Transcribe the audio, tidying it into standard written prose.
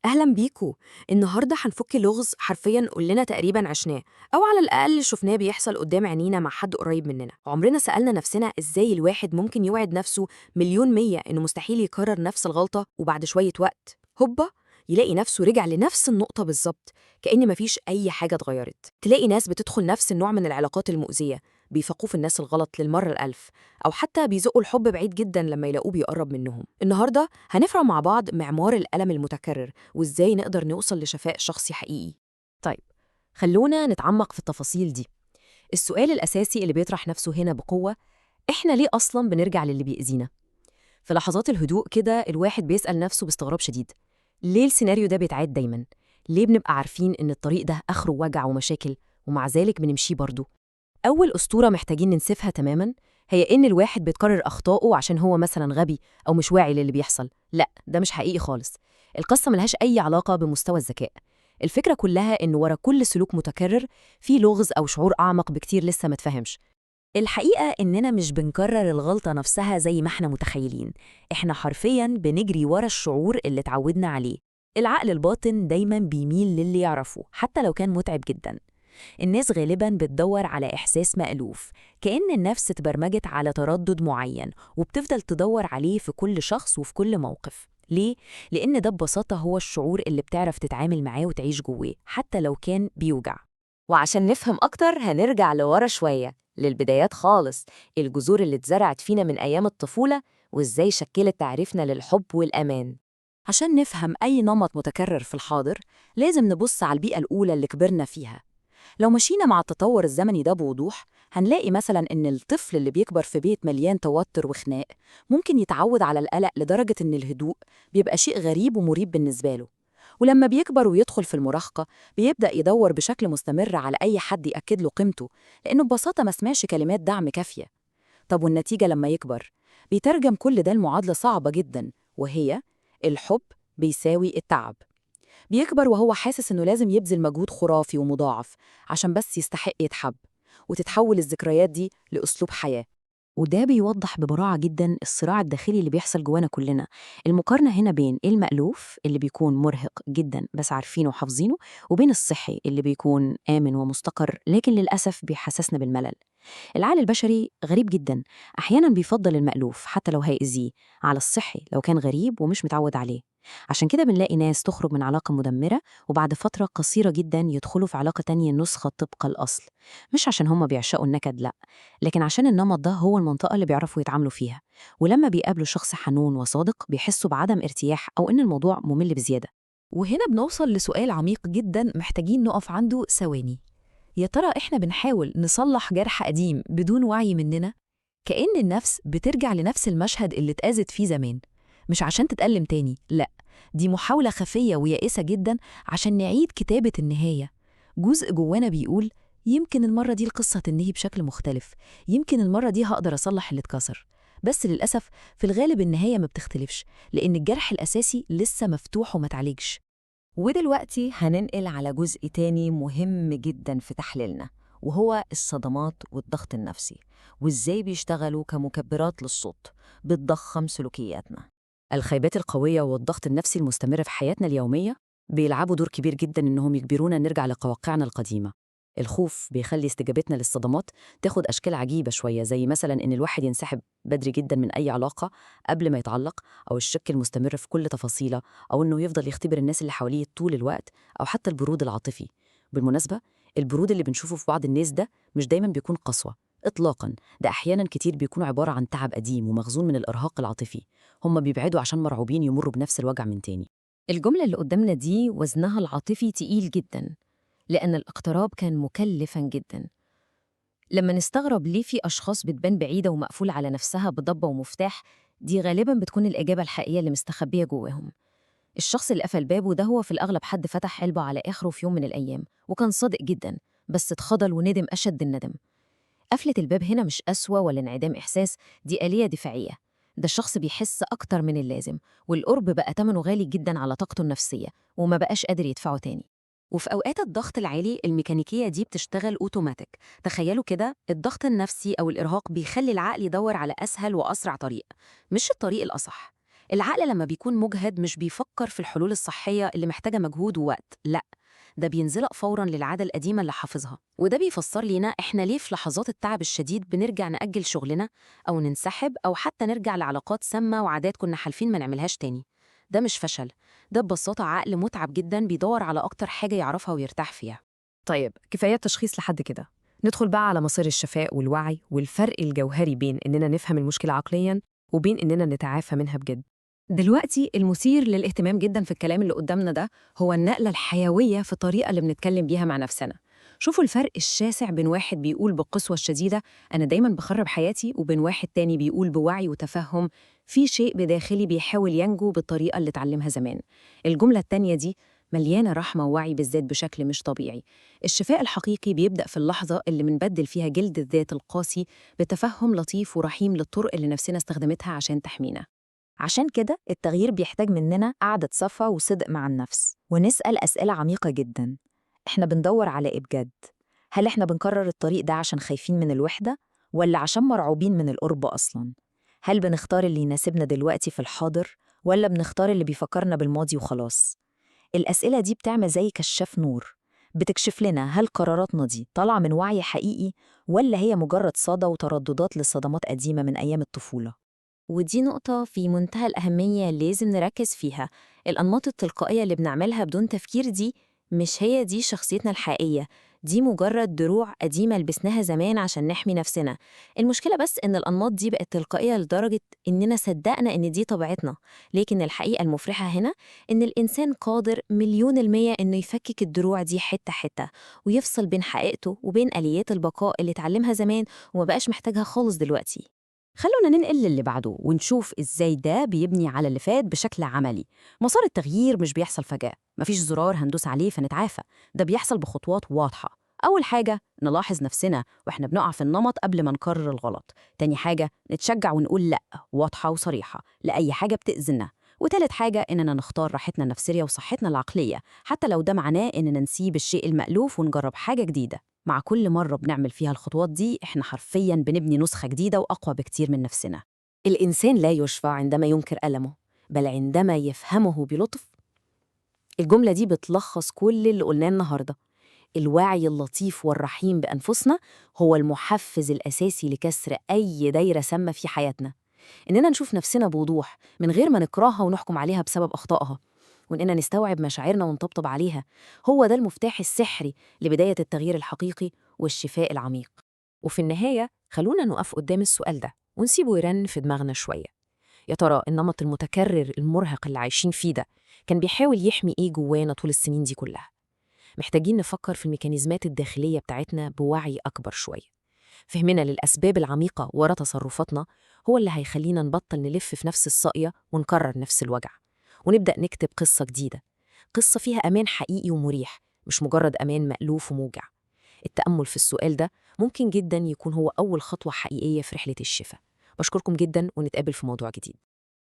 أهلا بيكو. النهاردة هنفك لغز حرفيا كلنا تقريبا عشناه، أو على الأقل شفناه بيحصل قدام عينينا مع حد قريب مننا. عمرنا سألنا نفسنا إزاي الواحد ممكن يوعد نفسه مليون مية إنه مستحيل يكرر نفس الغلطة، وبعد شوية وقت هوبا يلاقي نفسه رجع لنفس النقطة بالظبط، كأن مفيش أي حاجة اتغيرت. تلاقي ناس بتدخل نفس النوع من العلاقات المؤذية، بيفقوا في الناس الغلط للمرة الألف، أو حتى بيزقوا الحب بعيد جدا لما يلاقوه بيقرب منهم. النهاردة هنفرع مع بعض معمار الألم المتكرر، وإزاي نقدر نوصل لشفاء شخصي حقيقي. طيب، خلونا نتعمق في التفاصيل دي. السؤال الأساسي اللي بيطرح نفسه هنا بقوة: إحنا ليه أصلاً بنرجع للي بيأذينا؟ في لحظات الهدوء كده الواحد بيسأل نفسه باستغراب شديد: ليه السيناريو ده بيتعاد دايماً؟ ليه بنبقى عارفين إن الطريق ده آخره وجع ومشاكل ومع ذلك بنمشيه برضه؟ أول أسطورة محتاجين ننسفها تماماً هي إن الواحد بيتكرر أخطائه عشان هو مثلاً غبي أو مش واعي للي بيحصل. لا، ده مش حقيقي خالص. القصة ملهاش أي علاقة بمستوى الذكاء. الفكرة كلها إن ورا كل سلوك متكرر في لغز أو شعور أعمق بكتير لسه ما تفهمش. الحقيقة إننا مش بنكرر الغلطة نفسها زي ما إحنا متخيلين، إحنا حرفياً بنجري ورا الشعور اللي اتعودنا عليه. العقل الباطن دايماً بيميل للي يعرفه حتى لو كان متعب جداً. الناس غالباً بتدور على إحساس مألوف، كأن النفس اتبرمجت على تردد معين وبتفضل تدور عليه في كل شخص وفي كل موقف. ليه؟ لأن ده ببساطة هو الشعور اللي بتعرف تتعامل معاه وتعيش جواه حتى لو كان بيوجع. وعشان نفهم أكتر هنرجع لورا شوية للبدايات خالص، الجذور اللي اتزرعت فينا من أيام الطفولة وإزاي شكلت تعريفنا للحب والأمان. عشان نفهم أي نمط متكرر في الحاضر لازم نبص على البيئة الأولى اللي كبرنا فيها. لو مشينا مع التطور الزمني ده بوضوح هنلاقي مثلا إن الطفل اللي بيكبر في بيت مليان توتر وخناق ممكن يتعود على القلق لدرجة إن الهدوء بيبقى شيء غريب ومريب بالنسبة له. ولما بيكبر ويدخل في المراهقة بيبدأ يدور بشكل مستمر على أي حد يأكد له قيمته، لأنه ببساطة ما سمعش كلمات دعم كافية. طب والنتيجة لما يكبر؟ بيترجم كل ده لمعادلة صعبة جدا، وهي الحب بيساوي التعب. بيكبر وهو حاسس إنه لازم يبذل مجهود خرافي ومضاعف عشان بس يستحق يتحب، وتتحول الذكريات دي لأسلوب حياة. وده بيوضح ببراعة جدا الصراع الداخلي اللي بيحصل جوانا كلنا. المقارنة هنا بين المألوف اللي بيكون مرهق جدا بس عارفينه وحافظينه، وبين الصحي اللي بيكون آمن ومستقر لكن للأسف بيحسسنا بالملل. العقل البشري غريب جدا، أحيانا بيفضل المألوف حتى لو هيأذيه على الصحي لو كان غريب ومش متعود عليه. عشان كده بنلاقي ناس تخرج من علاقة مدمرة وبعد فترة قصيرة جدا يدخلوا في علاقة تانية نسخة طبق الأصل، مش عشان هم بيعشقوا النكد لأ، لكن عشان النمط ده هو المنطقة اللي بيعرفوا يتعاملوا فيها. ولما بيقابلوا شخص حنون وصادق بيحسوا بعدم ارتياح أو إن الموضوع ممل بزيادة. وهنا بنوصل لسؤال عميق جدا محتاجين نقف عنده ثواني: يا ترى إحنا بنحاول نصلح جرح قديم بدون وعي مننا؟ كأن النفس بترجع لنفس المشهد اللي اتأذت فيه زمان، مش عشان تتألم تاني، لأ، دي محاولة خفية ويائسة جدا عشان نعيد كتابة النهاية. جزء جوانا بيقول: يمكن المرة دي القصة تنهي بشكل مختلف، يمكن المرة دي هقدر أصلح اللي اتكسر. بس للأسف في الغالب النهاية ما بتختلفش، لأن الجرح الأساسي لسه مفتوح وما تعالجش. ودلوقتي هننقل على جزء تاني مهم جدا في تحليلنا، وهو الصدمات والضغط النفسي، وإزاي بيشتغلوا كمكبرات للصوت بتضخم سلوكياتنا. الخيبات القوية والضغط النفسي المستمر في حياتنا اليومية بيلعبوا دور كبير جدا إنهم يجبرونا نرجع لقواقعنا القديمة. الخوف بيخلي استجابتنا للصدمات تاخد أشكال عجيبة شوية، زي مثلا إن الواحد ينسحب بدري جدا من أي علاقة قبل ما يتعلق، أو الشك المستمر في كل تفاصيلة، أو إنه يفضل يختبر الناس اللي حواليه طول الوقت، أو حتى البرود العاطفي. بالمناسبة، البرود اللي بنشوفه في بعض الناس ده مش دايما بيكون قسوة إطلاقا، ده أحيانا كتير بيكون عبارة عن تعب قديم ومخزون من الإرهاق العاطفي. هم بيبعدوا عشان مرعوبين يمروا بنفس الوجع من تاني. الجملة اللي قدامنا دي وزنها العاطفي تقيل جدا، لأن الاقتراب كان مكلفا جدا. لما نستغرب ليه في أشخاص بتبان بعيدة ومقفولة على نفسها بضبة ومفتاح، دي غالباً بتكون الإجابة الحقيقية اللي مستخبية جواهم. الشخص اللي قفل بابه ده هو في الأغلب حد فتح علبه على آخره في يوم من الأيام وكان صادق جداً، بس اتخضل وندم أشد الندم. قفلة الباب هنا مش قسوة ولا انعدام إحساس، دي آلية دفاعية. ده الشخص بيحس أكتر من اللازم، والقرب بقى تمنه غالي جداً على طاقته النفسية وما بقاش قادر يدفعه تاني. وفي أوقات الضغط العالي الميكانيكية دي بتشتغل أوتوماتيك. تخيلوا كده، الضغط النفسي أو الإرهاق بيخلي العقل يدور على أسهل وأسرع طريق، مش الطريق الأصح. العقل لما بيكون مجهد مش بيفكر في الحلول الصحية اللي محتاجة مجهود ووقت، لأ، ده بينزلق فوراً للعادة القديمة اللي حافظها. وده بيفسر لينا إحنا ليه في لحظات التعب الشديد بنرجع نأجل شغلنا أو ننسحب أو حتى نرجع لعلاقات سامة وعادات كنا حالفين ما نعملهاش تاني. ده مش فشل، ده ببساطة عقل متعب جداً بيدور على أكتر حاجة يعرفها ويرتاح فيها. طيب كفاية تشخيص لحد كده، ندخل بقى على مصير الشفاء والوعي والفرق الجوهري بين إننا نفهم المشكلة عقلياً وبين إننا نتعافى منها بجد. دلوقتي المثير للاهتمام جدا في الكلام اللي قدامنا ده هو النقلة الحيوية في الطريقة اللي بنتكلم بيها مع نفسنا. شوفوا الفرق الشاسع بين واحد بيقول بالقسوة الشديدة أنا دايما بخرب حياتي، وبين واحد تاني بيقول بوعي وتفهم في شيء بداخلي بيحاول ينجو بالطريقة اللي اتعلمها زمان. الجملة التانية دي مليانة رحمة ووعي بالذات بشكل مش طبيعي. الشفاء الحقيقي بيبدأ في اللحظة اللي منبدل فيها جلد الذات القاسي بتفهم لطيف ورحيم للطرق اللي نفسنا استخدمتها عشان تحمينا. عشان كده التغيير بيحتاج مننا قعدة صفا وصدق مع النفس، ونسأل أسئلة عميقة جدا. إحنا بندور على إيه بجد؟ هل إحنا بنكرر الطريق ده عشان خايفين من الوحدة؟ ولا عشان مرعوبين من القرب أصلاً؟ هل بنختار اللي يناسبنا دلوقتي في الحاضر؟ ولا بنختار اللي بيفكرنا بالماضي وخلاص؟ الأسئلة دي بتعمل زي كشاف نور، بتكشف لنا هل قراراتنا دي طالعة من وعي حقيقي ولا هي مجرد صدى وترددات لصدمات قديمة من أيام الطفولة. ودي نقطة في منتهى الأهمية لازم نركز فيها. الأنماط التلقائية اللي بنعملها بدون تفكير دي مش هي دي شخصيتنا الحقيقية، دي مجرد دروع قديمة لبسناها زمان عشان نحمي نفسنا. المشكلة بس إن الأنماط دي بقت تلقائية لدرجة إننا صدقنا إن دي طبيعتنا، لكن الحقيقة المفرحة هنا إن الإنسان قادر 1,000,000% إنه يفكك الدروع دي حتة حتة ويفصل بين حقيقته وبين آليات البقاء اللي اتعلمها زمان وما بقاش محتاجها خالص دلوقتي. خلونا ننقل للي بعده ونشوف إزاي ده بيبني على اللي فات بشكل عملي. مسار التغيير مش بيحصل فجأة، مفيش زرار هندوس عليه فنتعافى، ده بيحصل بخطوات واضحة. أول حاجة نلاحظ نفسنا وإحنا بنقع في النمط قبل ما نكرر الغلط. تاني حاجة نتشجع ونقول لأ واضحة وصريحة لأي حاجة بتأذنا. وتالت حاجة إننا نختار راحتنا النفسية وصحتنا العقلية، حتى لو ده معناه إننا نسيب الشيء المألوف ونجرب حاجة جديدة. مع كل مرة بنعمل فيها الخطوات دي إحنا حرفياً بنبني نسخة جديدة وأقوى بكتير من نفسنا. الإنسان لا يشفى عندما ينكر ألمه، بل عندما يفهمه بلطف. الجملة دي بتلخص كل اللي قلناه النهاردة. الوعي اللطيف والرحيم بأنفسنا هو المحفز الأساسي لكسر أي دايرة سامة في حياتنا. إننا نشوف نفسنا بوضوح من غير ما نكرهها ونحكم عليها بسبب أخطائها، وإننا نستوعب مشاعرنا ونطبطب عليها، هو ده المفتاح السحري لبداية التغيير الحقيقي والشفاء العميق. وفي النهاية خلونا نقف قدام السؤال ده ونسيبه يرن في دماغنا شوية. يا ترى النمط المتكرر المرهق اللي عايشين فيه ده كان بيحاول يحمي إيه جوانا طول السنين دي كلها؟ محتاجين نفكر في الميكانيزمات الداخلية بتاعتنا بوعي أكبر شوية. فهمنا للأسباب العميقة ورا تصرفاتنا هو اللي هيخلينا نبطل نلف في نفس الساقية ونكرر نفس الوجع، ونبدأ نكتب قصة جديدة، قصة فيها أمان حقيقي ومريح، مش مجرد أمان مألوف وموجع. التأمل في السؤال ده ممكن جدا يكون هو أول خطوة حقيقية في رحلة الشفاء. بشكركم جدا ونتقابل في موضوع جديد.